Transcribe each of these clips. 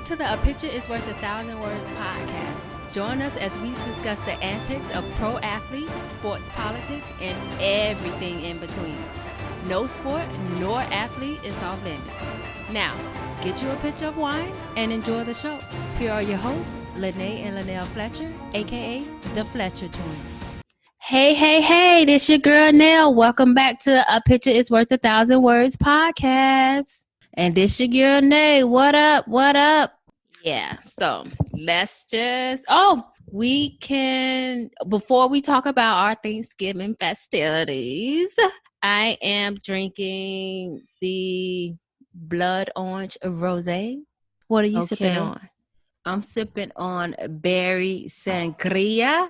to the A Picture is Worth 1,000 Words podcast. Join us as we discuss the antics of pro athletes, sports politics, and everything in between. No sport nor athlete is off limits. Now, get you a pitcher of wine and enjoy the show. Here are your hosts, Lene and Linnell Fletcher, aka the Fletcher Twins. Hey, this your girl Nell. Welcome back to A Picture is Worth 1,000 Words podcast. And this your girl Nay. What up? Yeah, so let's just, before we talk about our Thanksgiving festivities, I am drinking the blood orange rosé. What are you sipping on? I'm sipping on berry sangria,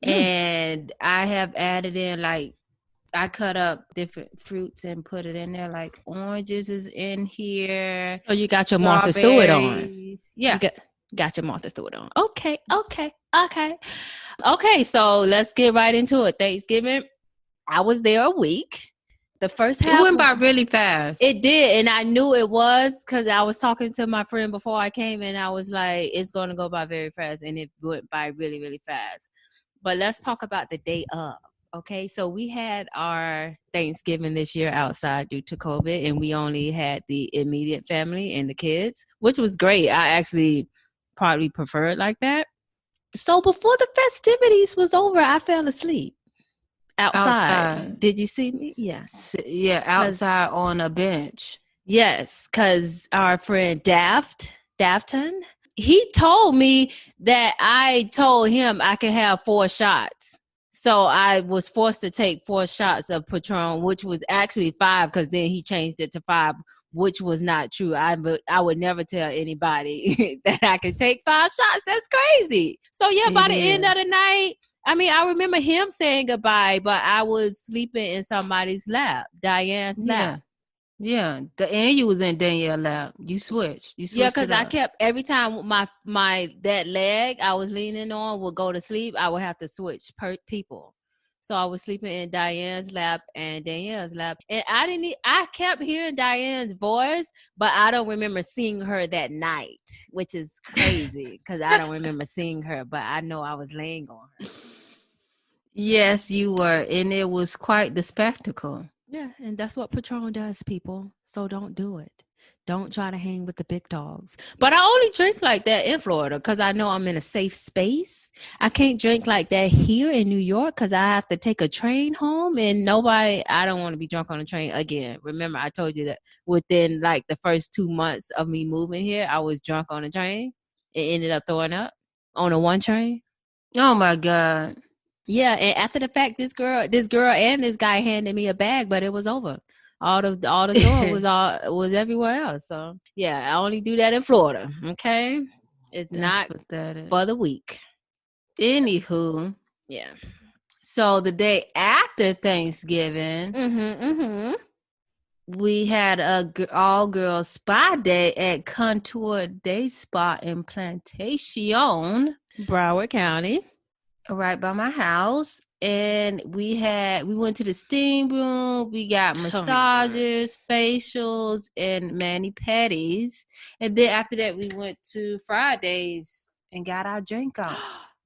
and I have added in, I cut up different fruits and put it in there, like oranges is in here. So you got your Martha Stewart on. Yeah. Got your Martha Stewart on. Okay. So let's get right into it. Thanksgiving, I was there a week. The first half went by really fast. It did, and I knew it was because I was talking to my friend before I came, and I was like, it's going to go by very fast, and it went by really, really fast. But let's talk about the day of. Okay, so we had our Thanksgiving this year outside due to COVID, and we only had the immediate family and the kids, which was great. I actually probably prefer it like that. So before the festivities was over, I fell asleep outside. Did you see me? Yes. Yeah, outside on a bench. Yes, because our friend Dafton, he told me that I told him I could have 4 shots. So I was forced to take 4 shots of Patron, which was actually 5 because then he changed it to 5, which was not true. I would never tell anybody that I could take 5 shots. That's crazy. So yeah, by the end of the night, I mean, I remember him saying goodbye, but I was sleeping in somebody's lap, Diane's lap. Yeah, and you was in Danielle's lap. You switched. Yeah, because I kept, every time that leg I was leaning on would go to sleep, I would have to switch people. So I was sleeping in Diane's lap and Danielle's lap. And I kept hearing Diane's voice, but I don't remember seeing her that night, which is crazy because I don't remember seeing her, but I know I was laying on her. Yes, you were. And it was quite the spectacle. Yeah, and that's what Patron does, people. So don't do it. Don't try to hang with the big dogs. But I only drink like that in Florida because I know I'm in a safe space. I can't drink like that here in New York because I have to take a train home and I don't want to be drunk on a train again. Remember, I told you that within like the first 2 months of me moving here, I was drunk on a train. It ended up throwing up on a 1 train. Oh my God. Yeah, and after the fact, this girl and this guy handed me a bag, but it was over. All the door was everywhere else. So yeah, I only do that in Florida. Okay, it's not for the week. Anywho, yeah. So the day after Thanksgiving, we had a all girls spa day at Contour Day Spa in Plantation, Broward County. Right by my house. And we went to the steam room. We got massages, facials, and mani-pedis. And then after that, we went to Fridays and got our drink on.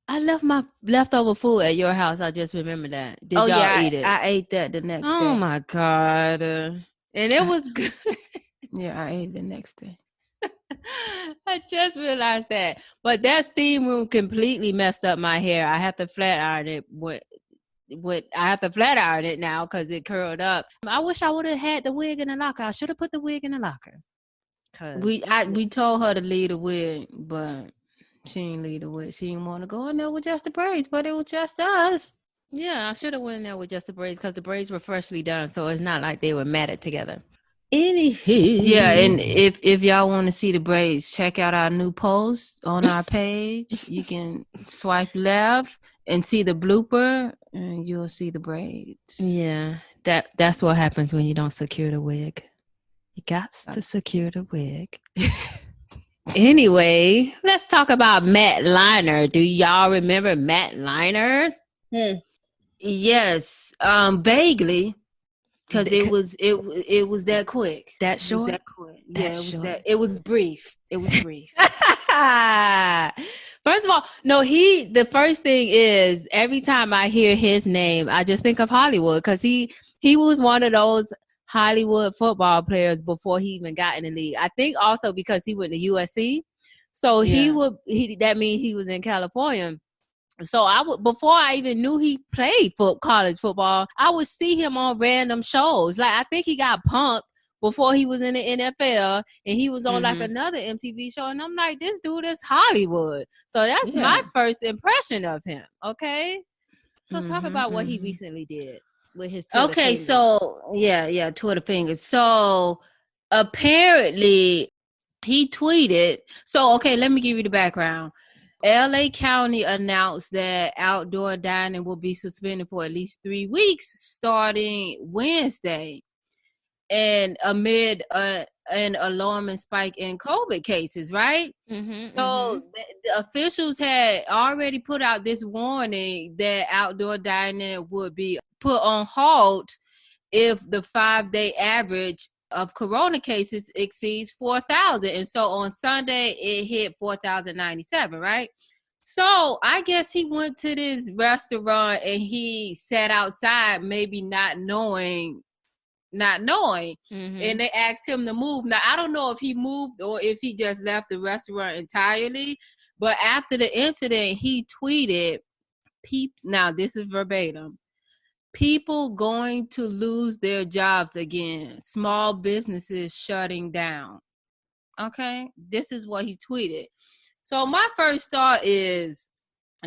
I left my leftover food at your house. I just remember that. Did y'all eat it? I ate that the next day. Oh my God. And it was good. Yeah, I ate it the next day. I just realized that. But that steam room completely messed up my hair. I have to flat iron it. I have to flat iron it now because it curled up. I wish I would have had the wig in the locker. I should have put the wig in the locker. We told her to leave the wig, but she didn't leave the wig. She didn't want to go in there with just the braids, but it was just us. Yeah, I should have went in there with just the braids because the braids were freshly done, so it's not like they were matted together. Anywho. Yeah, and if y'all want to see the braids, check out our new post on our page. You can swipe left and see the blooper, and you'll see the braids. Yeah, that's what happens when you don't secure the wig. You got to secure the wig. Anyway, let's talk about Matt Leinart. Do y'all remember Matt Leinart? Yes, vaguely. Because it was that quick. That short? It was that quick. It was brief. It was brief. First of all, no, the first thing is every time I hear his name, I just think of Hollywood because he was one of those Hollywood football players before he even got in the league. I think also because he went to USC. So that means he was in California. So before I even knew he played college football, I would see him on random shows. Like I think he got Punk'd before he was in the NFL, and he was on like another MTV show, and I'm like, this dude is Hollywood. So that's my first impression of him. Okay, so talk about what he recently did with his Twitter fingers. So Twitter fingers. So apparently he tweeted. So okay, let me give you the background. LA County announced that outdoor dining will be suspended for at least 3 weeks starting Wednesday, and amid an alarming spike in COVID cases, right? The officials had already put out this warning that outdoor dining would be put on halt if the 5-day average of corona cases exceeds 4,000. And so on Sunday, it hit 4,097, right? So I guess he went to this restaurant and he sat outside, maybe not knowing. And they asked him to move. Now, I don't know if he moved or if he just left the restaurant entirely. But after the incident, he tweeted, now this is verbatim, people going to lose their jobs again. Small businesses shutting down. Okay, this is what he tweeted. So my first thought is,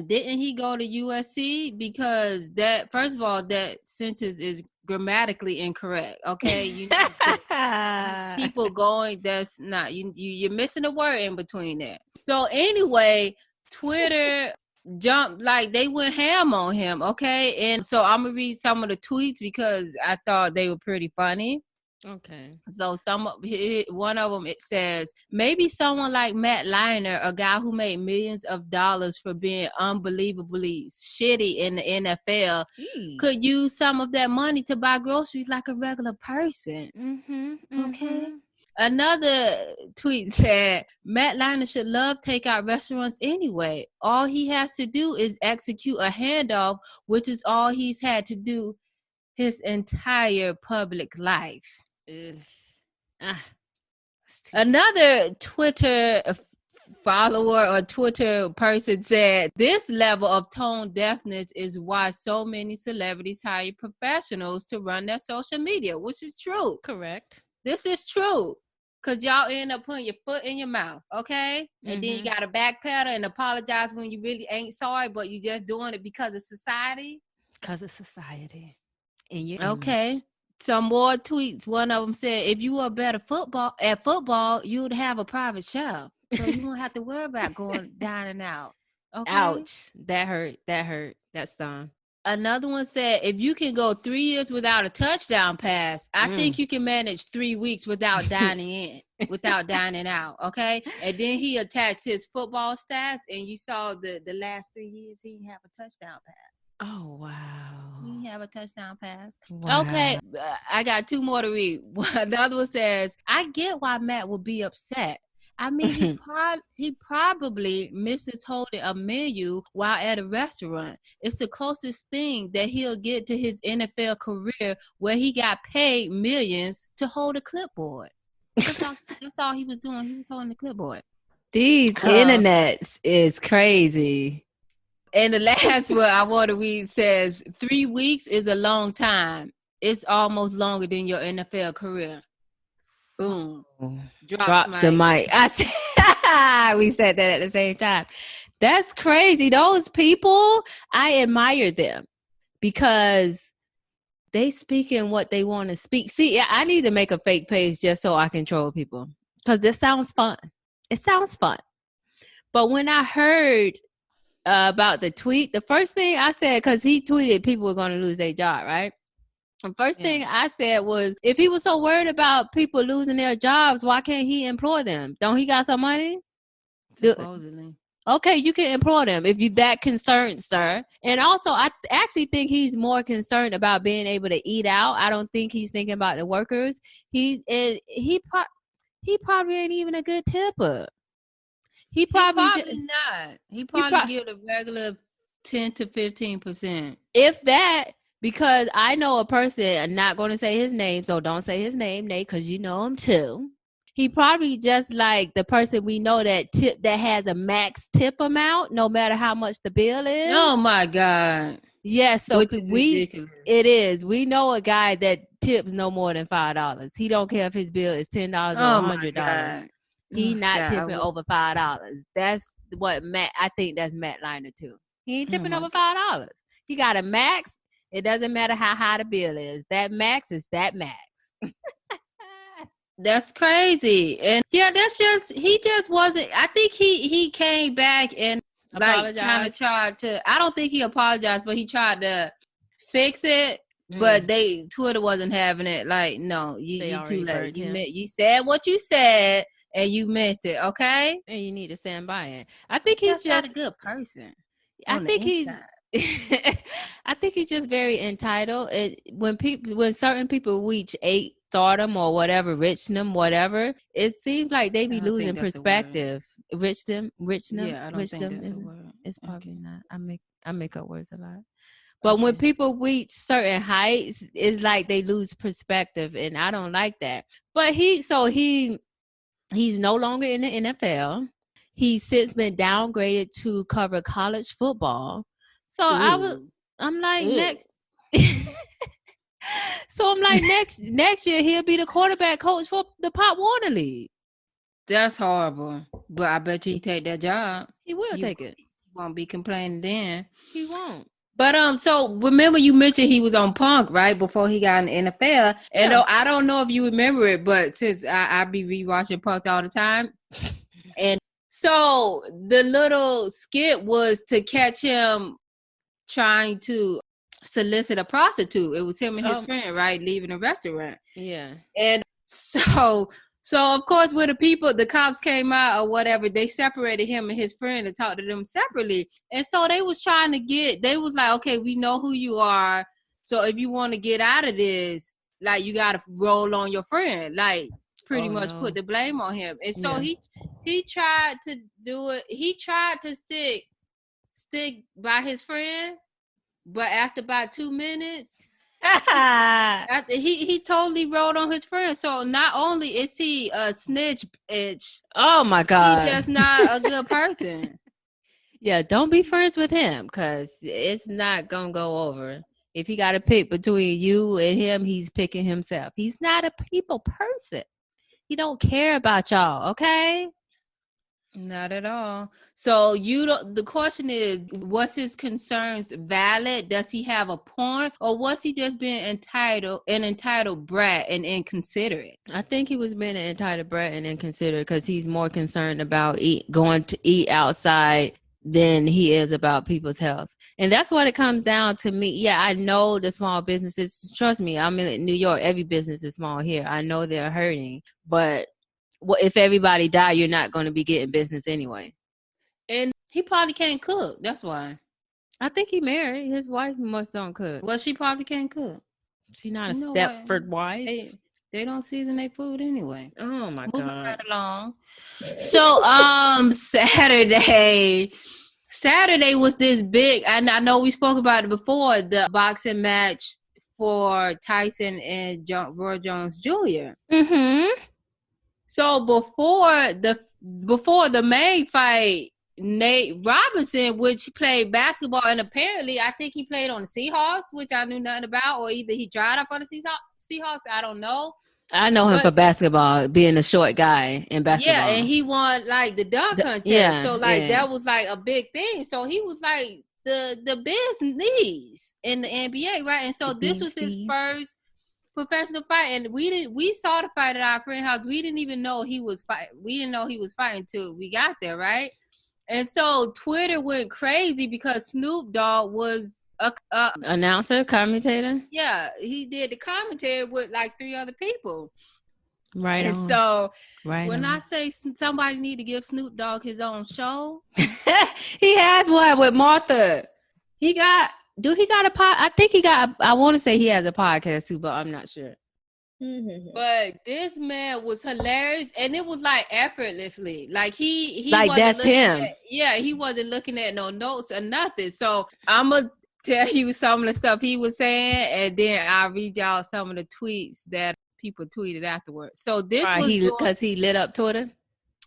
didn't he go to USC? Because that, first of all, that sentence is grammatically incorrect. Okay, people going. That's not you're missing a word in between there. So anyway, Twitter jumped, like they went ham on him. Okay, and so I'm gonna read some of the tweets because I thought they were pretty funny. Okay. So one of them, it says, maybe someone like Matt Leinart, a guy who made millions of dollars for being unbelievably shitty in the NFL, could use some of that money to buy groceries like a regular person. Okay. Another tweet said, Matt Leinart should love takeout restaurants anyway. All he has to do is execute a handoff, which is all he's had to do his entire public life. Another Twitter follower or Twitter person said, this level of tone deafness is why so many celebrities hire professionals to run their social media, which is true. Correct. This is true. Because y'all end up putting your foot in your mouth, okay? And then you got to backpedal and apologize when you really ain't sorry, but you just doing it because of society. Because of society. Okay. Image. Some more tweets. One of them said, if you were better at football, you would have a private chef. So you won't have to worry about going dining out. Okay? Ouch. That hurt. That's dumb. Another one said, if you can go 3 years without a touchdown pass, I think you can manage 3 weeks without dining out. Okay. And then he attached his football stats, and you saw the last 3 years he didn't have a touchdown pass. Oh, wow. He have a touchdown pass. Wow. Okay. I got 2 more to read. Another one says, I get why Matt would be upset. I mean, he probably misses holding a menu while at a restaurant. It's the closest thing that he'll get to his NFL career where he got paid millions to hold a clipboard. That's all he was doing. He was holding the clipboard. These internets is crazy. And the last one I want to read says, 3 weeks is a long time. It's almost longer than your NFL career. Boom. Drops the mic. We said that at the same time. That's crazy. Those people, I admire them because they speak in what they want to speak. See, I need to make a fake page just so I can troll people because this sounds fun. It sounds fun. But when I heard about the tweet, the first thing I said, because he tweeted people were going to lose their job, right? The first thing I said was, if he was so worried about people losing their jobs, why can't he employ them? Don't he got some money? Supposedly. Okay, you can employ them if you that concerned, sir. And also, I actually think he's more concerned about being able to eat out. I don't think he's thinking about the workers. He probably ain't even a good tipper. He probably not. He He probably prob- give a regular 10 to 15%. if that, because I know a person. I'm not going to say his name, so don't say his name, Nate, because you know him too. He probably just like the person we know that has a max tip amount, no matter how much the bill is. Oh my God. Yes, so Which is ridiculous. It is. We know a guy that tips no more than $5. He don't care if his bill is $10 or $100. He not tipping over $5. That's what Matt. I think that's Matt Liner too. He ain't tipping over $5. He got a max. It doesn't matter how high the bill is. That max is that max. That's crazy. And yeah, he just wasn't. I think he came back and like kind of tried to. I don't think he apologized, but he tried to fix it. But Twitter wasn't having it. Like, no, you too late. You said what you said and you meant it. Okay, and you need to stand by it. I think he's just not a good person. I think he's just very entitled. When certain people reach stardom or whatever, richdom, whatever, it seems like they be losing perspective. Richdom. Yeah, I don't think that's a word. It's probably not. I make up words a lot. But when people reach certain heights, it's like they lose perspective, and I don't like that. But he's no longer in the NFL. He's since been downgraded to cover college football. So I'm like next. So I'm like next year he'll be the quarterback coach for the Pop Warner League. That's horrible. But I bet you he take that job. He will take it. He won't be complaining then. He won't. But so remember you mentioned he was on Punk right before he got in the NFL. And I don't know if you remember it, but since I be rewatching Punk all the time. And so the little skit was to catch him trying to solicit a prostitute. It was him and his friend, right, leaving a restaurant. Yeah. And so of course when the cops came out or whatever, they separated him and his friend and talked to them separately. And so they was like, okay, we know who you are. So if you want to get out of this, like you got to roll on your friend, like pretty much put the blame on him. And so he tried to do it. He tried to stick by his friend. But after about 2 minutes, he totally rolled on his friend. So not only is he a snitch bitch, oh my God, he's just not a good person. Yeah, don't be friends with him because it's not gonna go over. If he got to pick between you and him, he's picking himself. He's not a people person. He don't care about y'all. Okay. Not at all. So the question is, was his concerns valid? Does he have a point, or was he just being an entitled brat and inconsiderate? I think he was being an entitled brat and inconsiderate because he's more concerned about going to eat outside than he is about people's health. And that's what it comes down to me. Yeah, I know the small businesses. Trust me, I'm in New York. Every business is small here. I know they're hurting, but if everybody die, you're not going to be getting business anyway. And he probably can't cook. That's why. I think he married. His wife must don't cook. Well, she probably can't cook. She's not a Stepford wife. They don't season their food anyway. Oh my God. Moving right along. So Saturday was this big, and I know we spoke about it before, the boxing match for Tyson and Roy Jones Jr. Mm-hmm. So before the main fight, Nate Robinson, which played basketball, and apparently I think he played on the Seahawks, which I knew nothing about, or either he tried out for the Seahawks. I don't know. I know him for basketball, being a short guy in basketball. Yeah, and he won like the dunk contest. Yeah, so that was like a big thing. So he was like the business in the NBA, right? And so this was his first professional fight, and we saw the fight at our friend's house. We didn't even know he was fighting. We didn't know he was fighting till we got there, right? And so Twitter went crazy because Snoop Dogg was a announcer, commentator. Yeah, he did the commentary with like 3 other people. Right And on. so Right when on. I say somebody need to give Snoop Dogg his own show, He has one with Martha. He got a pod? I think he got. I want to say he has a podcast too, but I'm not sure. but this man was hilarious, and it was like effortlessly. Like he Like, wasn't that's looking him. he wasn't looking at no notes or nothing. So I'm gonna tell you some of the stuff he was saying, and then I'll read y'all some of the tweets that people tweeted afterwards. So this was because he lit up Twitter.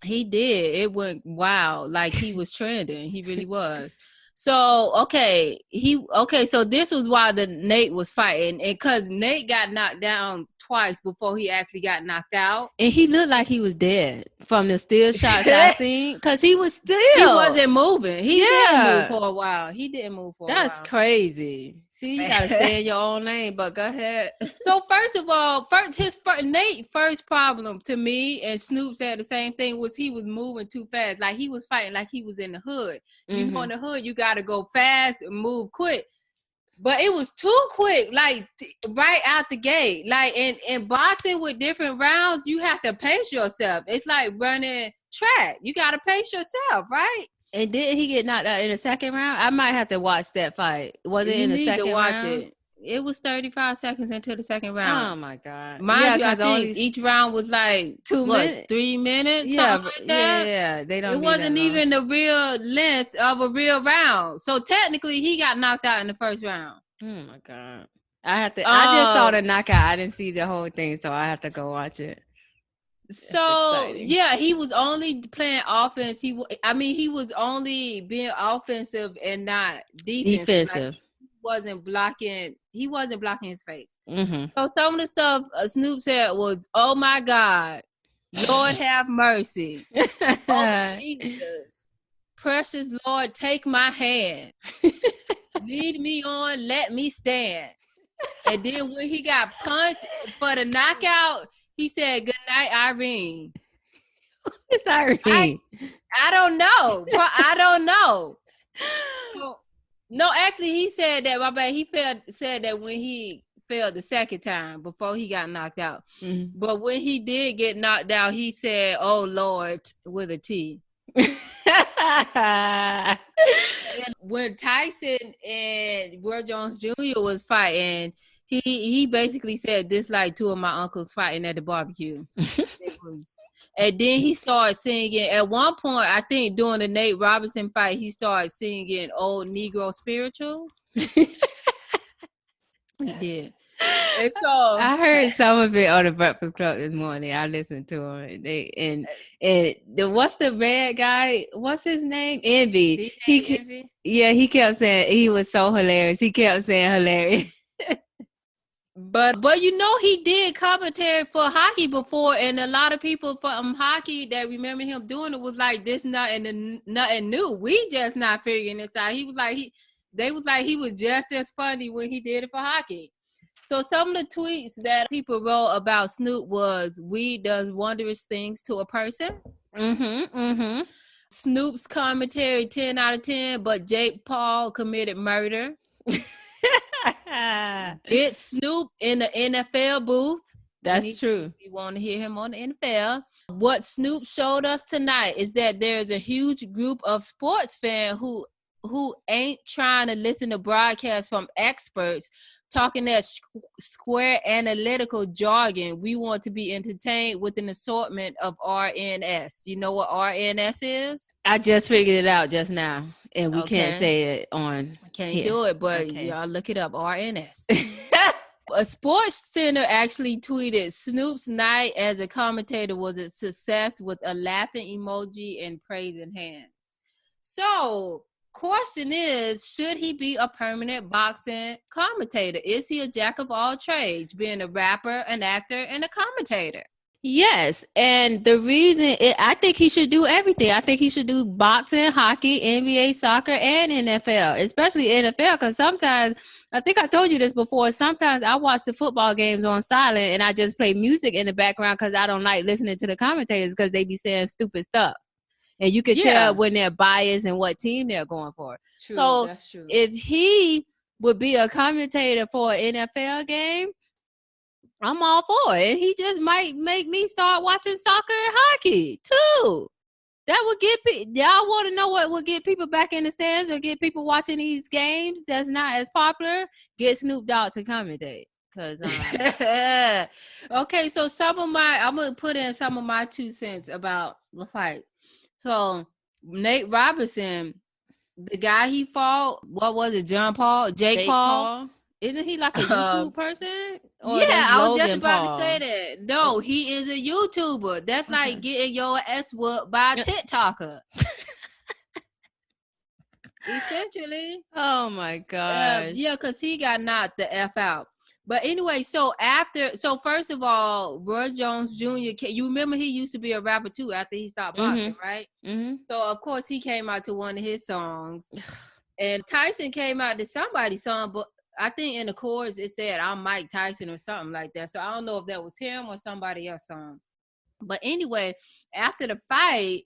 he did. It went wild. Like he was trending. He really was. So so this was why the Nate was fighting, and because Nate got knocked down twice before he actually got knocked out, and he looked like he was dead from the still shots I seen. Because he was still. He wasn't moving. He didn't move for a while. He didn't move for a while. That's crazy. See, you gotta stay in your own lane. But go ahead. So first of all, Nate's first problem to me, and Snoop said the same thing, was he was moving too fast. Like he was fighting like he was in the hood. You know, in the hood, you gotta go fast and move quick. But it was too quick, like right out the gate. Like in boxing with different rounds, you have to pace yourself. It's like running track. You gotta pace yourself, right? And did he get knocked out in the second round? I might have to watch that fight. Was it in the second round? It was 35 seconds into the second round. Oh my God. Mind you, I think each round was like 2 minutes, 3 minutes. Yeah, something like that. Yeah. They don't. It wasn't even the real length of a real round. So technically, he got knocked out in the first round. Oh my God. I just saw the knockout. I didn't see the whole thing, so I have to go watch it. So yeah, he was only playing offense. He was only being offensive and not defensive. Like, he wasn't blocking his face. So some of the stuff Snoop said was, "Oh my God, Lord have mercy, oh Jesus, precious Lord, take my hand, lead me on, let me stand." And then when he got punched for the knockout, he said, "Good night, Irene." It's Irene. I don't know. I don't know. No, actually, he said that. My bad. He said that when he fell the second time before he got knocked out. But when he did get knocked out, he said, "Oh Lord," with a T. And when Tyson and Roy Jones Jr. was fighting, he basically said, "This like two of my uncles fighting at the barbecue." And then he started singing. At one point, I think during the Nate Robinson fight, he started singing old Negro spirituals. He did. And so I heard some of it on the Breakfast Club this morning. I listened to him. What's the red guy? What's his name? Envy. Envy? Yeah, he kept saying he was so hilarious. He kept saying hilarious. But you know, he did commentary for hockey before, and a lot of people from hockey that remember him doing it was like, "This nothing new. We just not figuring it out." He was like they was like he was just as funny when he did it for hockey. So some of the tweets that people wrote about Snoop was, "Weed does wondrous things to a person." Snoop's commentary 10 out of 10, but Jake Paul committed murder. Get Snoop in the NFL booth. That's true. You want to hear him on the NFL. What Snoop showed us tonight is that there's a huge group of sports fans who ain't trying to listen to broadcasts from experts talking that square analytical jargon. We want to be entertained with an assortment of RNS. Do you know what RNS is? I just figured it out just now, and we can't say it on. Can't do it, but y'all look it up. RNS. A Sports Center actually tweeted, "Snoop's night as a commentator was a success with a laughing emoji and praising hands." So, question is, should he be a permanent boxing commentator? Is he a jack of all trades, being a rapper, an actor, and a commentator? Yes, and the reason I think he should do everything. I think he should do boxing, hockey, NBA, soccer, and NFL, especially NFL, because sometimes, I think I told you this before, sometimes I watch the football games on silent and I just play music in the background because I don't like listening to the commentators because they be saying stupid stuff. And you can tell when they're biased and what team they're going for. True, so that's true. If he would be a commentator for an NFL game, I'm all for it. He just might make me start watching soccer and hockey too. That would get y'all want to know what would get people back in the stands or get people watching these games that's not as popular? Get Snoop Dogg to commentate. Cause okay, so I'm gonna put in some of my 2 cents about the fight. So Nate Robinson, the guy he fought, what was it? Jake Paul? Isn't he like a YouTube person? Or yeah, I was just about to say that. No, he is a YouTuber. That's like getting your ass whooped by a TikToker. Essentially. Oh my god. Yeah, because he got knocked the F out. But anyway, so first of all, Roy Jones Jr., you remember he used to be a rapper too after he stopped boxing, right? Mm-hmm. So of course he came out to one of his songs. And Tyson came out to somebody's song, but I think in the chorus it said I'm Mike Tyson or something like that. So I don't know if that was him or somebody else's song. But anyway, after the fight,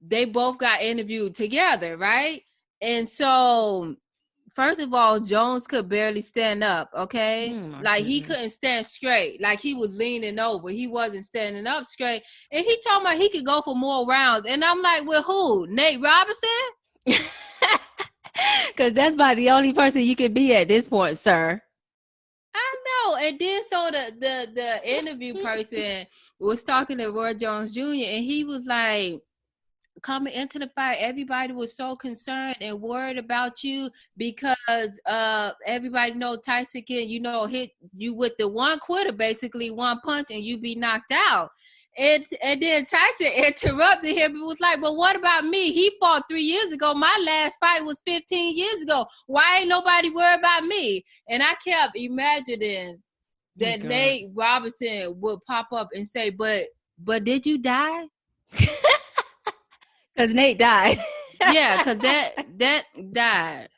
they both got interviewed together, right? And so first of all, Jones could barely stand up, okay? Like he couldn't stand straight. Like he was leaning over. He wasn't standing up straight. And he told me he could go for more rounds. And I'm like, with who? Nate Robinson? Because that's about the only person you can be at this point, sir. I know. And then so the interview person was talking to Roy Jones Jr. and he was like, coming into the fight, everybody was so concerned and worried about you because everybody know Tyson can, hit you with the one quitter, basically one punch, and you be knocked out. And then Tyson interrupted him and was like, but what about me? He fought 3 years ago. My last fight was 15 years ago. Why ain't nobody worried about me? And I kept imagining that Nate Robinson would pop up and say, but did you die? Because Nate died. Yeah, because that died.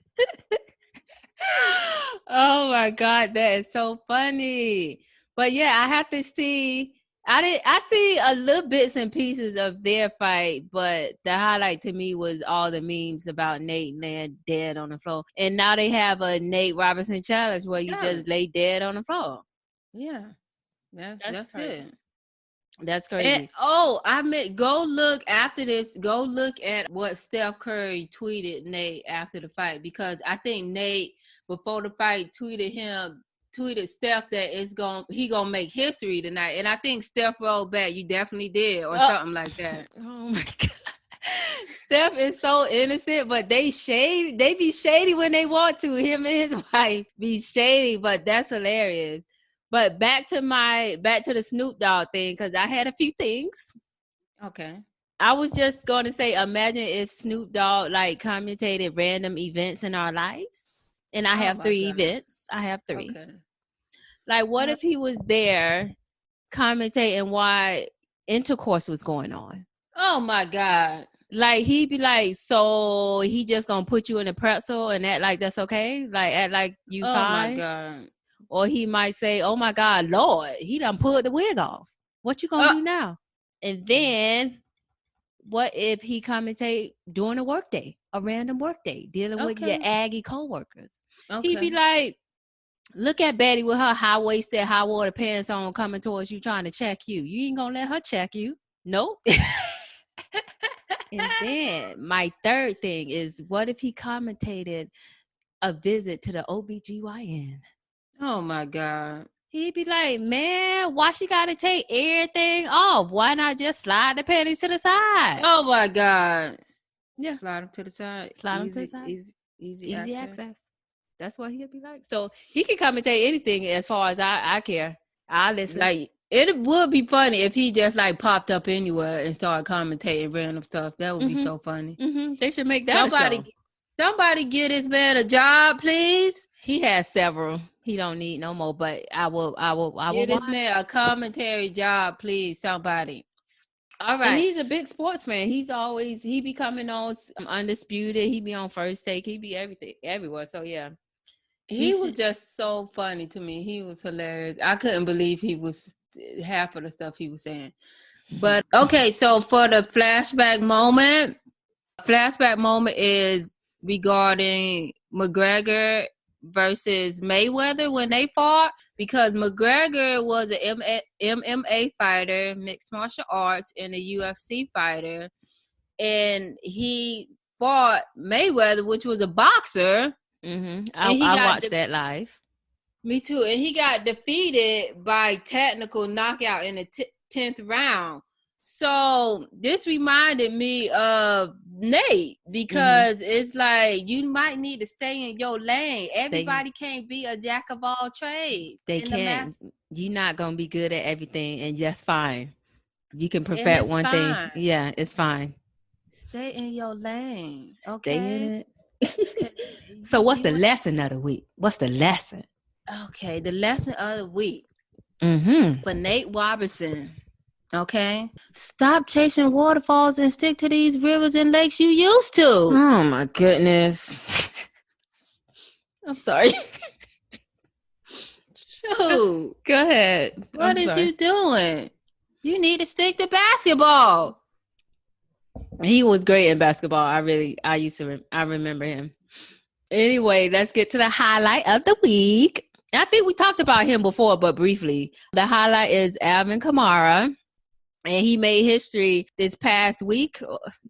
Oh my God, that is so funny. But yeah, I have to see. I see a little bits and pieces of their fight, but the highlight to me was all the memes about Nate laying dead on the floor. And now they have a Nate Robinson challenge where you just lay dead on the floor. Yeah, that's it. That's crazy. And, I meant go look after this. Go look at what Steph Curry tweeted Nate after the fight, because I think Nate before the fight tweeted Steph that he gonna make history tonight, and I think Steph rolled back. You definitely did, or something like that. Oh my God. Steph is so innocent, but they shady. They be shady when they want to. Him and his wife be shady, but that's hilarious. But back to the Snoop Dogg thing, because I had a few things. Okay. I was just going to say, imagine if Snoop Dogg like commentated random events in our lives. And I have 3 events. I have 3. Okay. Like, what if he was there commentating why intercourse was going on? Oh my God. Like, he'd be like, so he just going to put you in a pretzel and act like that's okay? Like, act like you fine? Oh my God. Or he might say, oh my God, Lord, he done pulled the wig off. What you gonna do now? And then what if he commentate during a random work day, dealing with your Aggie coworkers? Okay. He'd be like, look at Betty with her high-waisted, high-water pants on coming towards you trying to check you. You ain't gonna let her check you. Nope. And then my third thing is, what if he commentated a visit to the OBGYN? Oh my God. He'd be like, man, why she gotta take everything off? Why not just slide the panties to the side? Oh my God. Yeah. Slide them to the side. Slide them to the side. Easy access. That's what he'd be like. So he can commentate anything as far as I care. I listen. Like, it would be funny if he just like popped up anywhere and started commentating random stuff. That would be so funny. Mm-hmm. They should make that Somebody get this man a job, please. He has several. He don't need no more, but I will get this man a commentary job, please. Somebody. All right. And he's a big sportsman. He be coming on Undisputed. He be on First Take. He be everywhere. So yeah. He was just so funny to me. He was hilarious. I couldn't believe he was half of the stuff he was saying. But okay, so for the flashback moment is regarding McGregor versus Mayweather when they fought, because McGregor was an MMA fighter, mixed martial arts, and a UFC fighter, and he fought Mayweather, which was a boxer. I watched that live. Me too. And he got defeated by technical knockout in the 10th round. So this reminded me of Nate, because it's like you might need to stay in your lane. Everybody can't be a jack of all trades. They can't. You're not going to be good at everything, and that's fine. You can perfect one thing. Yeah, it's fine. Stay in your lane. Okay. Stay in it. So what's the lesson of the week? What's the lesson? Okay, the lesson of the week for Nate Robertson. Okay, stop chasing waterfalls and stick to these rivers and lakes you used to. Oh my goodness. I'm sorry. Shoot. Go ahead. What is you doing? You need to stick to basketball. He was great in basketball. I remember him. Anyway, let's get to the highlight of the week. I think we talked about him before, but briefly. The highlight is Alvin Kamara. And he made history this past week,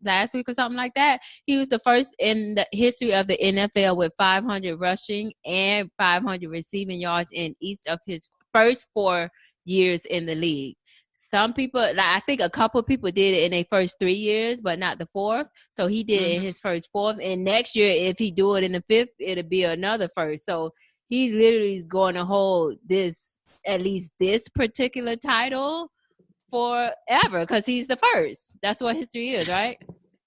last week or something like that. He was the first in the history of the NFL with 500 rushing and 500 receiving yards in each of his first 4 years in the league. Some people, I think a couple of people did it in their first 3 years, but not the fourth. So he did it in his first fourth. And next year, if he do it in the fifth, it'll be another first. So he literally is going to hold at least this particular title forever, because he's the first. That's what history is, right?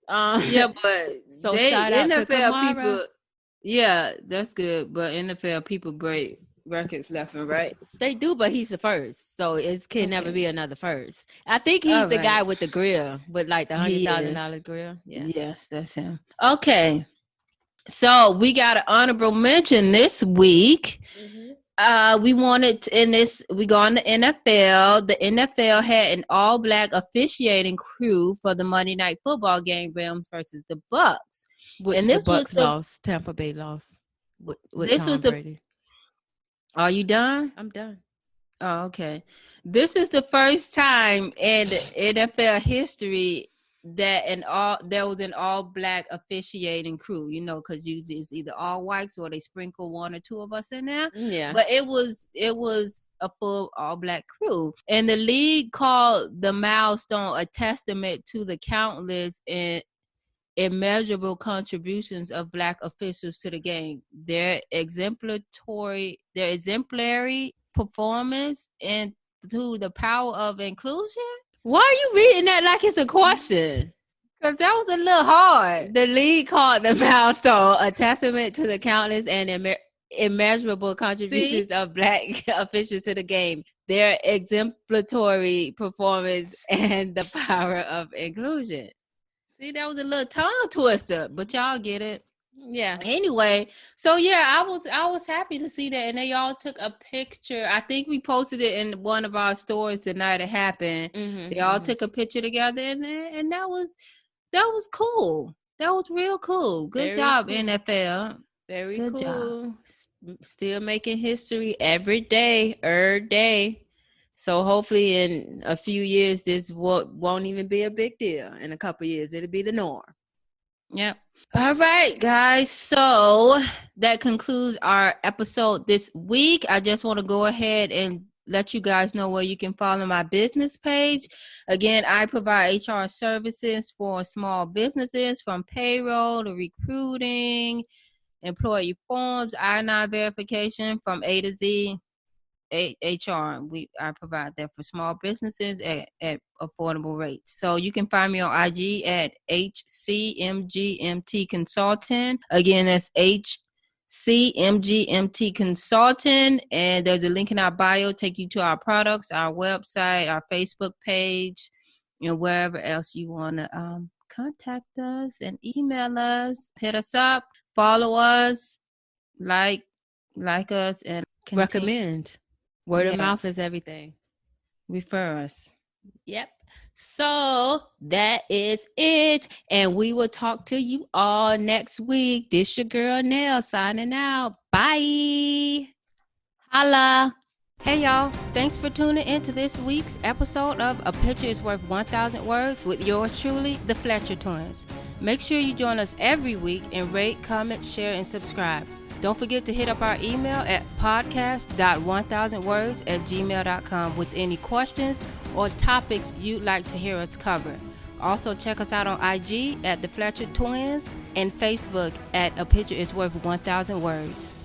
Yeah, but so shout out to Kamara. People. Yeah, that's good. But NFL people break records left and right. They do, but he's the first, so it can never be another first. I think he's the guy with the grill, with like the $100,000 grill. Yeah. Yes, that's him. Okay, so we got an honorable mention this week. We wanted we go on the NFL. The NFL had an all-black officiating crew for the Monday Night Football game, Rams versus the Bucks. And this the Bucks lost. Tampa Bay lost. With this Tom Brady. Are you done? I'm done. Oh, okay. This is the first time in the NFL history that there was an all-black officiating crew, because usually it's either all whites or they sprinkle one or two of us in there. Yeah. But it was a full all-black crew. And the league called the milestone a testament to the countless and immeasurable contributions of black officials to the game. Their exemplary performance and to the power of inclusion. Why are you reading that like it's a question? Because that was a little hard. The league called the milestone a testament to the countless and immeasurable contributions of black officials to the game. Their exemplary performance and the power of inclusion. See, that was a little tongue twister, but y'all get it. Yeah. Anyway, so yeah, I was happy to see that, and they all took a picture. I think we posted it in one of our stories the night it happened. They all took a picture together, and that was cool. That was real cool. Good job, cool. NFL. Very good cool. Job. Still making history every day. So hopefully in a few years, this won't even be a big deal. In a couple of years, it'll be the norm. Yep. All right, guys. So that concludes our episode this week. I just want to go ahead and let you guys know where you can follow my business page. Again, I provide HR services for small businesses, from payroll to recruiting, employee forms, I-9 verification, from A to Z. HR. I provide that for small businesses at affordable rates. So you can find me on IG at HCMGMT Consultant. Again, that's HCMGMT Consultant. And there's a link in our bio, take you to our products, our website, our Facebook page, and wherever else you want to contact us and email us. Hit us up, follow us, like us, and recommend. Word of mouth is everything. Refer us. Yep. So that is it. And we will talk to you all next week. This your girl Nell signing out. Bye. Holla. Hey y'all, thanks for tuning in to this week's episode of A Picture is Worth 1,000 Words with yours truly, the Fletcher Twins. Make sure you join us every week and rate, comment, share, and subscribe. Don't forget to hit up our email at podcast.1000words@gmail.com with any questions or topics you'd like to hear us cover. Also, check us out on IG at the Fletcher Twins and Facebook at A Picture is Worth 1,000 Words.